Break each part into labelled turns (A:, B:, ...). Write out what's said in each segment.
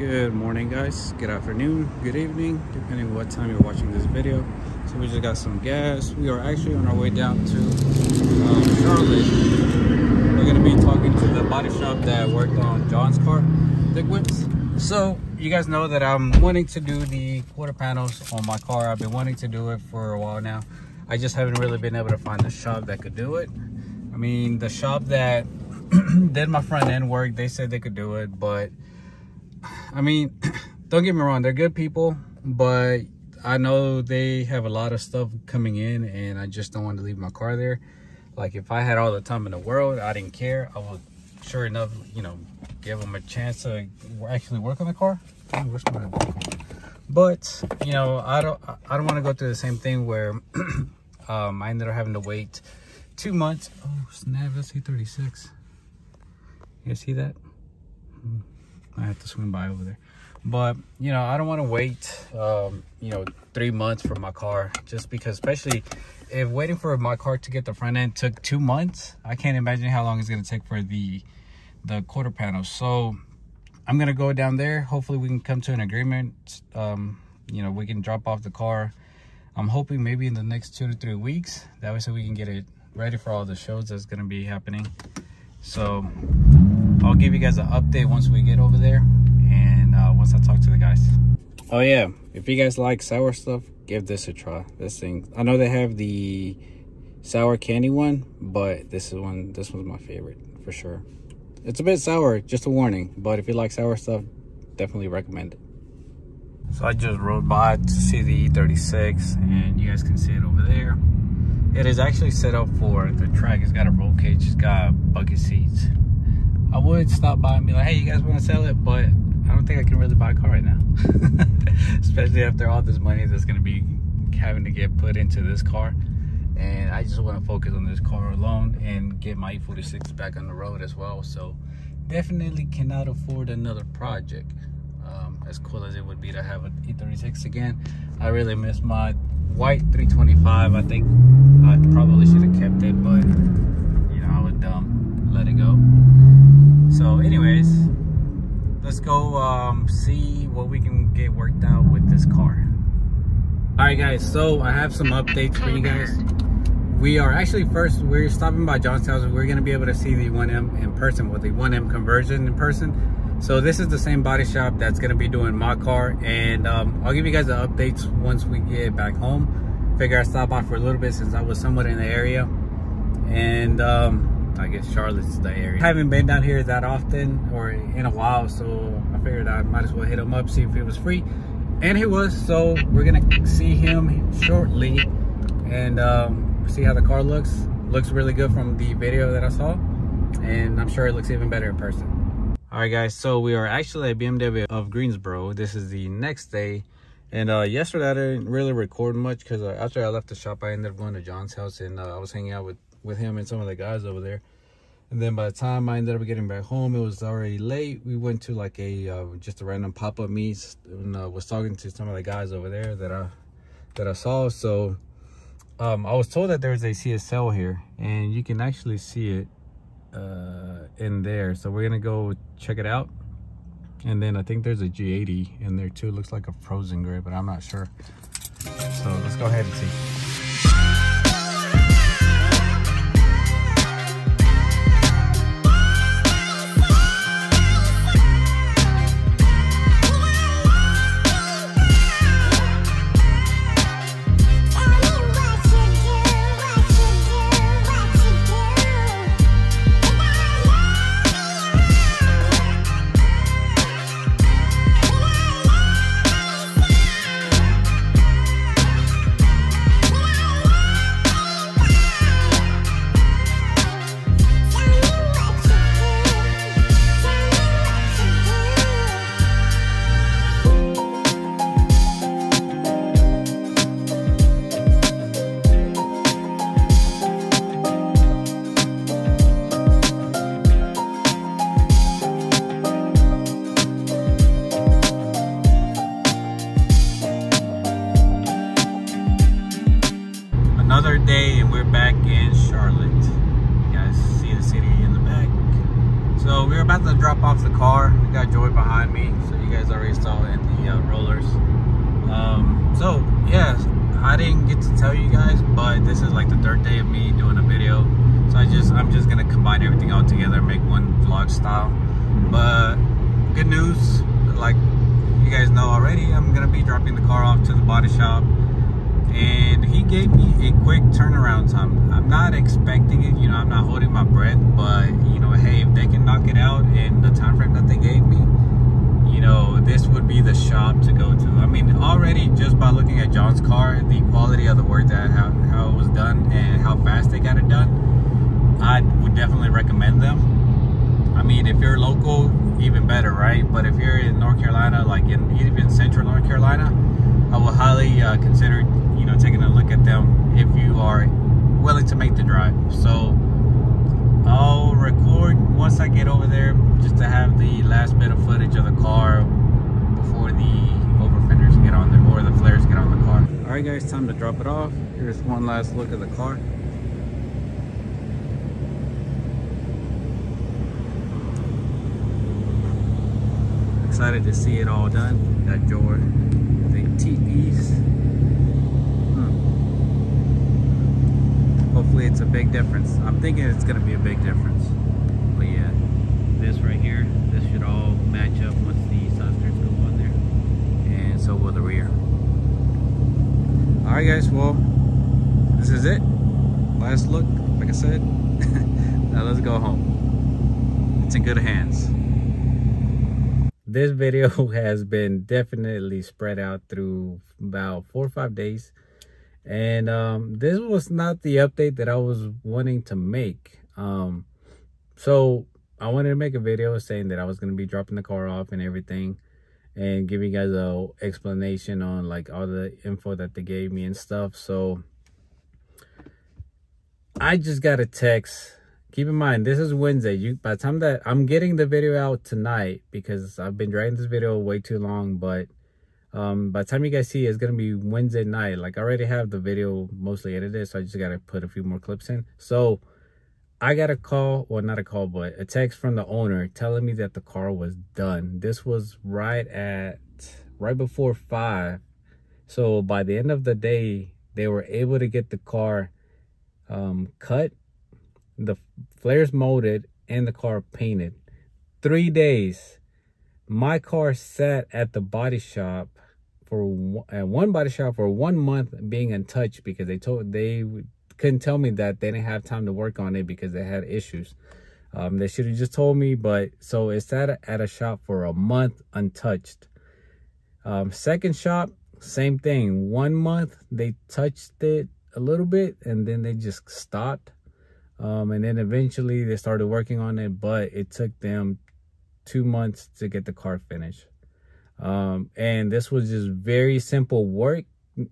A: Good morning, guys. Good afternoon, good evening, depending on what time you're watching this video. So we just got some gas. We are actually on our way down to Charlotte. We're gonna be talking to the body shop that worked on John's car, Dick Whips. So you guys know that I'm wanting to do the quarter panels on my car. I've been wanting to do it for a while now. I just haven't really been able to find a shop that could do it. I mean, the shop that did my front end work, they said they could do it, but I mean, don't get me wrong, they're good people, but I know they have a lot of stuff coming in and I just don't want to leave my car there. Like, if I had all the time in the world, I didn't care. I would, sure enough, you know, give them a chance to actually work on the car. But, you know, I don't want to go through the same thing where I ended up having to wait 2 months. Oh, snap, that's E36. You guys see that? I have to swing by over there. But, you know, I don't want to wait, you know, 3 months for my car, just because, especially if waiting for my car to get the front end took 2 months, I can't imagine how long it's going to take for the quarter panels. So I'm going to go down there. Hopefully we can come to an agreement. You know, we can drop off the car. I'm hoping maybe in the next 2 to 3 weeks. That way so we can get it ready for all the shows that's going to be happening. So I'll give you guys an update once we get over there and once I talk to the guys. Oh yeah, if you guys like sour stuff, give this a try. This thing, I know they have the sour candy one, but this one's my favorite for sure. It's a bit sour, just a warning, but if you like sour stuff, definitely recommend it. So I just rode by to see the E36 and you guys can see it over there. It is actually set up for the track. It's got a roll cage, it's got bucket seats. I would stop by and be like, hey, you guys want to sell it? But I don't think I can really buy a car right now. Especially after all this money that's going to be having to get put into this car. And I just want to focus on this car alone and get my E46 back on the road as well. So definitely cannot afford another project. As cool as it would be to have an E36 again. I really miss my white 325. I think I probably should have kept it, but you know, I was dumb. Let it go. So anyways, let's go see what we can get worked out with this car. All right, guys, so I have some updates for you guys. We are actually we're stopping by John's house. We're going to be able to see the 1M in person, with the 1M conversion in person. So this is the same body shop that's going to be doing my car, and I'll give you guys the updates once we get back home. Figure I'd stop by for a little bit since I was somewhat in the area, and I guess Charlotte's the area. I haven't been down here that often or in a while, so I figured I might as well hit him up, see if he was free, and he was. So we're gonna see him shortly and see how the car looks. Looks really good from the video that I saw, and I'm sure it looks even better in person. All right, guys, so we are actually at BMW of Greensboro. This is the next day, and yesterday I didn't really record much because after I left the shop, I ended up going to John's house, and I was hanging out with him and some of the guys over there. And then by the time I ended up getting back home, it was already late. We went to like just a random pop-up meet, and was talking to some of the guys over there that I saw. So I was told that there's a CSL here, and you can actually see it in there. So we're gonna go check it out. And then I think there's a G80 in there too. It looks like a frozen gray, but I'm not sure. So let's go ahead and see. car. We got Joy behind me, so you guys already saw in the rollers. So yeah, I didn't get to tell you guys, but this is like the third day of me doing a video. So I'm just gonna combine everything all together and make one vlog style. But good news, like you guys know already, I'm gonna be dropping the car off to the body shop, and he gave me a quick turnaround time. I'm not expecting it, you know, I'm not holding my breath, but you know, hey, if they can knock it out in the time frame that they gave me, you know, this would be the shop to go to. I mean, already just by looking at John's car, the quality of the work that how it was done and how fast they got it done, I would definitely recommend them. I mean, if you're local, even better, right? But if you're in North Carolina, like in even central North Carolina, I will highly consider, you know, taking a look at them if you are willing to make the drive. So I'll record once I get over there, just to have the last bit of footage of the car before the over fenders get on there, or the flares get on the car. All right guys, time to drop it off. Here's one last look at the car. Excited to see it all done. Got George, the TEs. Hopefully it's a big difference. I'm thinking it's gonna be a big difference. But yeah, this right here, this should all match up once the side skirts go on there. And so will the rear. Alright guys, well, this is it. Last look, like I said. Now let's go home. It's in good hands. This video has been definitely spread out through about 4 or 5 days. And this was not the update that I was wanting to make. So I wanted to make a video saying that I was going to be dropping the car off and everything, and giving you guys a explanation on like all the info that they gave me and stuff. So I just got a text. Keep in mind, this is Wednesday. By the time that I'm getting the video out tonight, because I've been dragging this video way too long, but by the time you guys see it, it's gonna be Wednesday night. Like, I already have the video mostly edited, so I just gotta put a few more clips in. So I got a call, well, not a call, but a text from the owner telling me that the car was done. This was right before 5. So by the end of the day, they were able to get the car cut, the flares molded, and the car painted. 3 days. My car sat at the body shop for one body shop for 1 month, being untouched, because they couldn't tell me that they didn't have time to work on it because they had issues. They should have just told me. But so it sat at a shop for a month untouched. Second shop, same thing. 1 month they touched it a little bit, and then they just stopped. And then eventually they started working on it, but it took them 2 months to get the car finished. And this was just very simple work.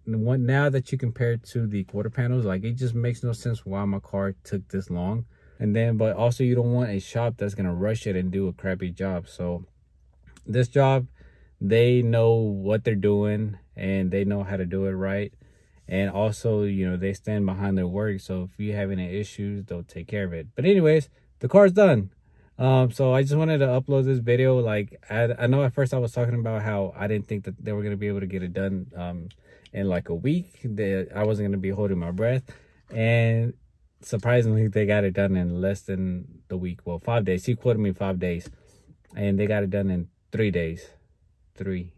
A: Now that you compare it to the quarter panels, like, it just makes no sense why my car took this long. And then, but also, you don't want a shop that's gonna rush it and do a crappy job. So this job, they know what they're doing and they know how to do it right. And also, you know, they stand behind their work. So if you have any issues, they'll take care of it. But anyways, the car's done. So I just wanted to upload this video. Like, I know at first I was talking about how I didn't think that they were going to be able to get it done in like a week. That I wasn't going to be holding my breath. And surprisingly, they got it done in less than the week. Well, 5 days. He quoted me 5 days. And they got it done in 3 days. 3.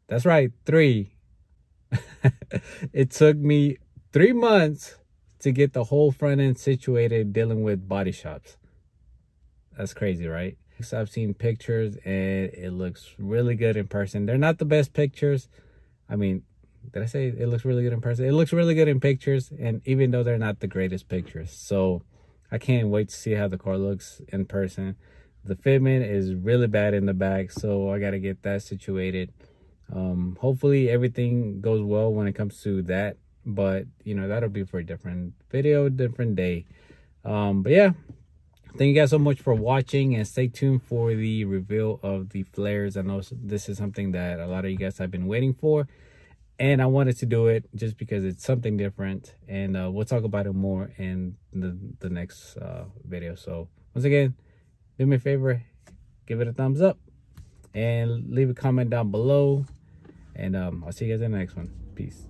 A: That's right, 3. It took me 3 months to get the whole front end situated, dealing with body shops. That's crazy, right? So I've seen pictures and it looks really good in person. They're not the best pictures. I mean, did I say it looks really good in person? It looks really good in pictures, and even though they're not the greatest pictures. So I can't wait to see how the car looks in person. The fitment is really bad in the back, so I got to get that situated. Hopefully everything goes well when it comes to that, but you know, that'll be for a different video, different day. But yeah, thank you guys so much for watching, and stay tuned for the reveal of the flares. I know this is something that a lot of you guys have been waiting for, and I wanted to do it just because it's something different, and we'll talk about it more in the next video. So once again, do me a favor, give it a thumbs up. and leave a comment down below. And I'll see you guys in the next one. Peace.